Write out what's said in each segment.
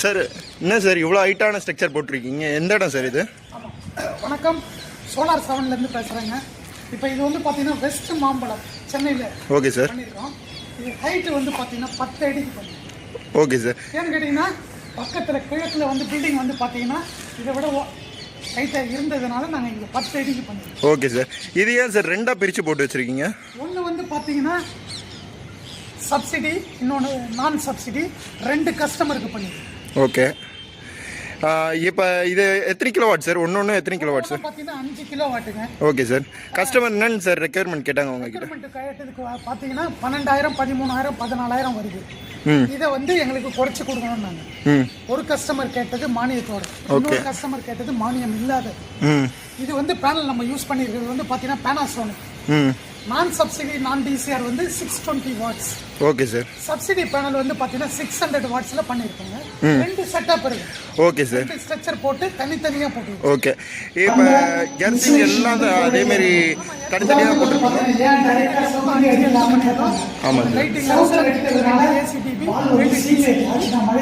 Sir என்ன sir இவ்வளோ ஹைட்டான structure போட்டிருக்கீங்க, எந்த இடம் சார் இது? ஆமாம், வணக்கம். சோலார் 7லேருந்து பேசுகிறேங்க. இப்போ இது வந்து பார்த்தீங்கன்னா வெஸ்ட் மாம்பலம் சென்னையில். Okay sir. பண்ணியிருக்கோம். இது ஹைட்டு வந்து பார்த்தீங்கன்னா 10 அடிக்கு பண்ணியிருக்கோம். Okay sir. ஏன்னு கேட்டிங்கன்னா பக்கத்தில் கிழக்கில் வந்து பில்டிங் வந்து பார்த்தீங்கன்னா இதை விட ஹைட்டாக இருந்ததுனால நாங்கள் இங்கே 10 அடிக்கு பண்ணியிருக்கோம். Okay sir. இது ஏன் சார் ரெண்டாக பிரித்து போட்டு வச்சுருக்கீங்க? ஒன்று வந்து பார்த்தீங்கன்னா சப்சிடி, இன்னொன்று நான் சப்சிடி, 2 கஸ்டமருக்கு பண்ணியிருக்கோம். ஓகே. இப்போ இது எத்தனை கிலோவாட் சார்? ஒன்று எத்தனை கிலோவாட் சார்? பார்த்தீங்கன்னா 5 கிலோவாட்டுங்க. Okay sir. கஸ்டமர் என்னன்னு சார் ரெக்யர்மெண்ட் கேட்டாங்க உங்ககிட்ட? கேட்டதுக்கு பார்த்தீங்கன்னா 12,000, 13,000, 14,000 வருது. இதை வந்து எங்களுக்கு குறைச்சி கொடுக்கணும். நாங்கள் ஒரு கஸ்டமர் கேட்டது மானியத்தோட, இன்னொரு கஸ்டமர் கேட்டது மானியம் இல்லாத. இது வந்து பேனல் நம்ம யூஸ் பண்ணியிருக்கிறது வந்து பார்த்தீங்கன்னா பேனாசோனிக். நான் சப்சிடி நான் டிசிஆர் வந்து 620 watts. Okay sir. Subsidy panel வந்து பார்த்தீங்கன்னா 600 வாட்ஸ்ல பண்ணியிருக்கோங்க. 2 செட்டப் இருக்கு. Okay sir. ஸ்ட்ரக்சர் போட்டு தனித்தனியாக போட்டு. ஓகே. இப்போ எர்த்திங் எல்லாம் அதே மாதிரி தனித்தனியாக போட்டுருக்கீங்க. ஆமாம் சார். லைட்டிங் ஏசிடிபி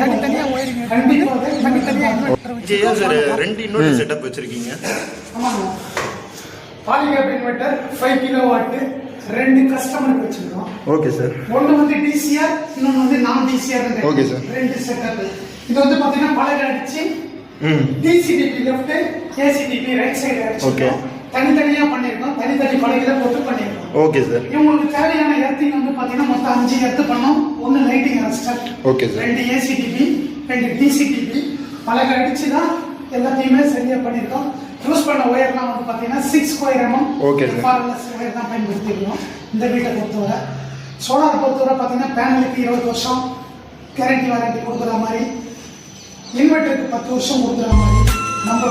தனித்தனியாக ஒயரிங் தனித்தனியாக சார் 2 இன்வெர்டர் செட்டப் வச்சுருக்கீங்க. ஆமாங்க. பாலிகேப் இன்வெர்டர் 5 கிலோவாட் 2 கஸ்டமருக்கு வச்சிருக்கோம். Okay sir. ஒன்று வந்து டிசிஆர், இன்னொன்று வந்து நான் டிசிஆர். Okay sir. 2 செட்டப். இது வந்து பார்த்தீங்கன்னா பலகை அடிச்சு DCDP left, ACDP right side அடிச்சு தனித்தனியாக பண்ணியிருக்கோம். தனித்தனி பலகையில போட்டு பண்ணியிருக்கோம். Okay sir. இவங்களுக்கு தேவையான எர்த்திங் வந்து பார்த்தீங்கன்னா மொத்தம் 5 எர்த்து பண்ணோம். 1 lighting arrester. Okay sir. 2 ACDP, 2 DCDP பலகை அடிச்சு தான் எல்லாத்தையுமே சரியாக பண்ணியிருக்கோம். யூஸ் பண்ண ஒயர்லாம் வந்து பார்த்தீங்கன்னா 6 ஸ்கொயர் எம்எம் ஃபார்லஸ் ஒயர் தான் பயன்படுத்திருக்கோம். இந்த வீட்டை பொறுத்தவரை சோலார் பொறுத்தவரை பார்த்தீங்கன்னா பேனலுக்கு 20 வருஷம் கேரண்டி வாரண்டி கொடுக்குற மாதிரி, இன்வெர்டருக்கு 10 வருஷம் கொடுக்குற மாதிரி நம்ம